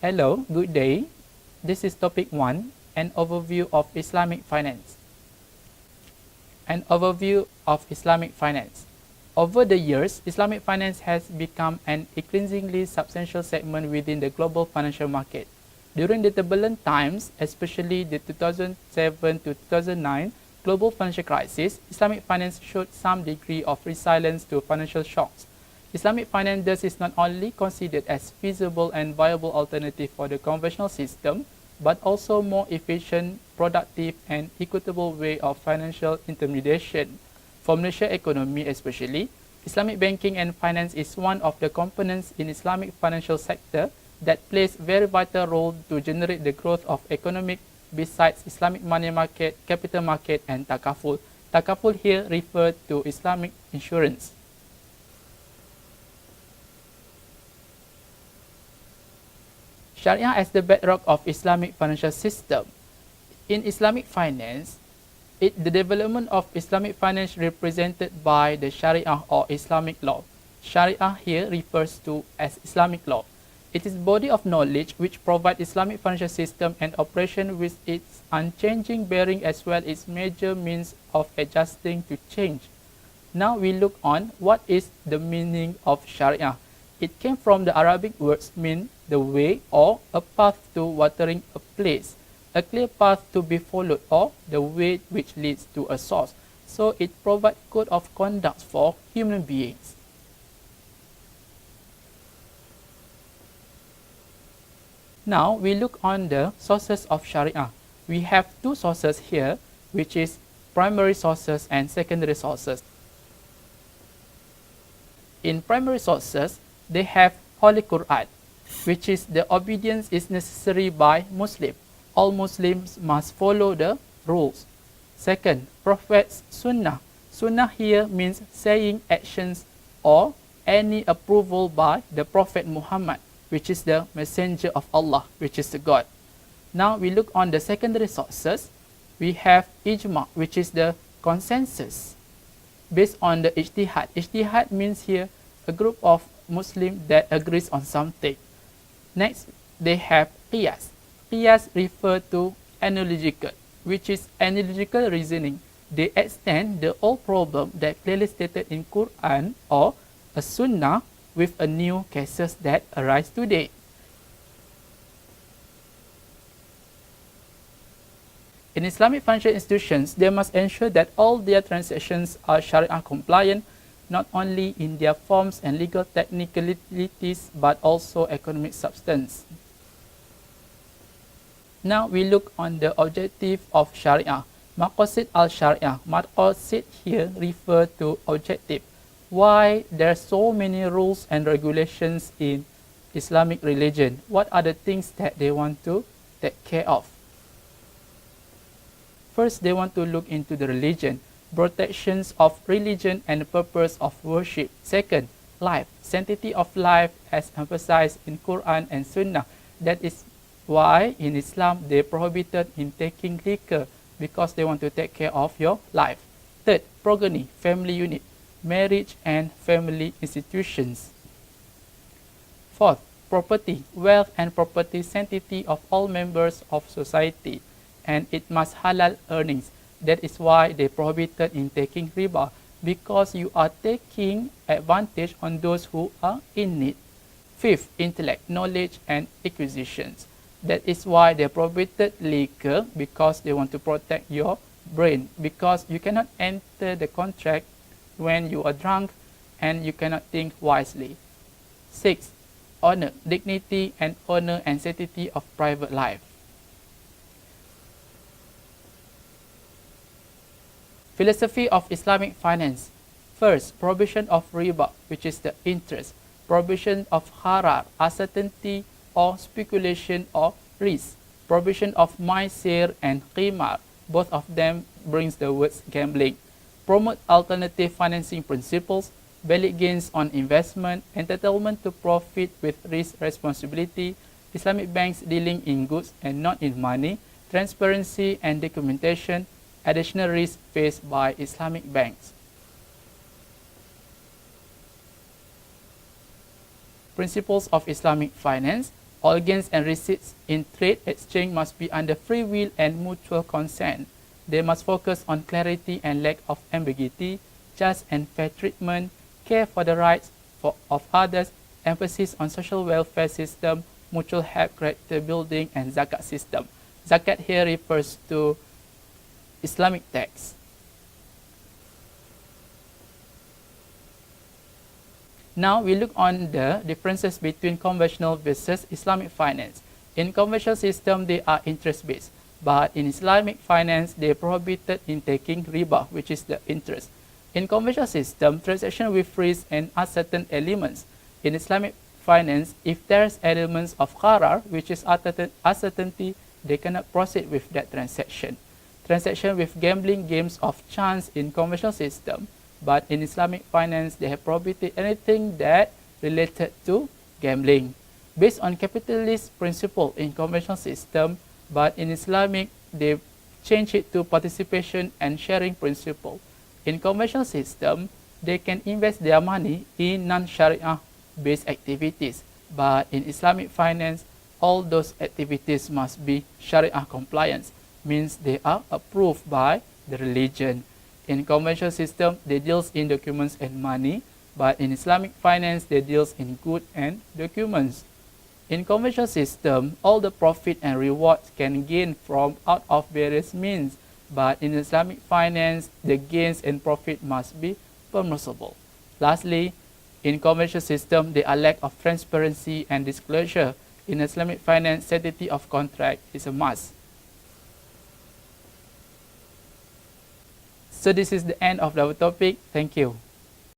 Hello, good day. This is topic 1, an overview of Islamic finance. An overview of Islamic finance. Over the years, Islamic finance has become an increasingly substantial segment within the global financial market. During the turbulent times, especially the 2007 to 2009 global financial crisis, Islamic finance showed some degree of resilience to financial shocks. Islamic finance thus is not only considered as feasible and viable alternative for the conventional system, but also more efficient, productive, and equitable way of financial intermediation. For Malaysia economy especially, Islamic banking and finance is one of the components in Islamic financial sector that plays very vital role to generate the growth of economic besides Islamic money market, capital market, and takaful. Takaful here referred to Islamic insurance. Sharia as the bedrock of Islamic financial system. In Islamic finance, the development of Islamic finance represented by the Sharia or Islamic law. Sharia here refers to as Islamic law. It is body of knowledge which provides Islamic financial system and operation with its unchanging bearing as well as major means of adjusting to change. Now we look on what is the meaning of Sharia. It came from the Arabic words mean the way or a path to watering a place, a clear path to be followed or the way which leads to a source. So it provides code of conduct for human beings. Now we look on the sources of Sharia. We have two sources here, which is primary sources and secondary sources. In primary sources, they have Holy Quran, which is the obedience is necessary by Muslim. All Muslims must follow the rules. Second, Prophet's Sunnah. Sunnah here means saying actions or any approval by the Prophet Muhammad, which is the messenger of Allah, which is the God. Now we look on the secondary sources. We have Ijma, which is the consensus based on the Ijtihad. Ijtihad means here a group of Muslims that agrees on something. Next, they have Qiyas. Qiyas refer to analytical, which is analytical reasoning. They extend the old problem that clearly stated in Quran or a Sunnah with a new cases that arise today. In Islamic financial institutions, they must ensure that all their transactions are Sharia compliant, not only in their forms and legal technicalities, but also economic substance. Now we look on the objective of Sharia. Maqasid al-Sharia. Maqasid here refer to objective. Why there are so many rules and regulations in Islamic religion? What are the things that they want to take care of? First, they want to look into the religion, protections of religion and the purpose of worship. Second, life, sanctity of life as emphasized in Quran and Sunnah. That is why in Islam they prohibited in taking liquor because they want to take care of your life. Third, progeny, family unit, marriage and family institutions. Fourth, property, wealth and property sanctity of all members of society, and it must halal earnings. That is why they prohibited in taking riba, because you are taking advantage on those who are in need. Fifth, intellect, knowledge and acquisitions. That is why they prohibited liquor, because they want to protect your brain, because you cannot enter the contract when you are drunk and you cannot think wisely. Sixth, honor, dignity and honor and sanctity of private life. Philosophy of Islamic finance. First, prohibition of riba, which is the interest. Prohibition of harar, uncertainty or speculation or risk. Prohibition of maisir and qimar. Both of them brings the words gambling. Promote alternative financing principles, valid gains on investment, entitlement to profit with risk responsibility, Islamic banks dealing in goods and not in money, transparency and documentation, additional risks faced by Islamic banks. Principles of Islamic finance. All gains and receipts in trade exchange must be under free will and mutual consent. They must focus on clarity and lack of ambiguity, just and fair treatment, care for the rights of others, emphasis on social welfare system, mutual help, character building, and zakat system. Zakat here refers to Islamic tax. Now we look on the differences between conventional versus Islamic finance. In conventional system, they are interest-based, but in Islamic finance, they are prohibited in taking riba, which is the interest. In conventional system, transaction with risk and uncertain elements. In Islamic finance, if there's elements of qarar, which is uncertainty, they cannot proceed with that transaction. Transaction with gambling games of chance in conventional system, but in Islamic finance, they have prohibited anything that related to gambling. Based on capitalist principle in conventional system, but in Islamic, they change it to participation and sharing principle. In conventional system, they can invest their money in non-Sharia based activities, but in Islamic finance, all those activities must be Sharia compliance, means they are approved by the religion. In conventional system, they deals in documents and money, but in Islamic finance, they deals in goods and documents. In conventional system, all the profit and rewards can gain from out of various means, but in Islamic finance, the gains and profit must be permissible. Lastly, in conventional system, there are lack of transparency and disclosure. In Islamic finance, sanctity of contract is a must. So this is the end of our topic. Thank you.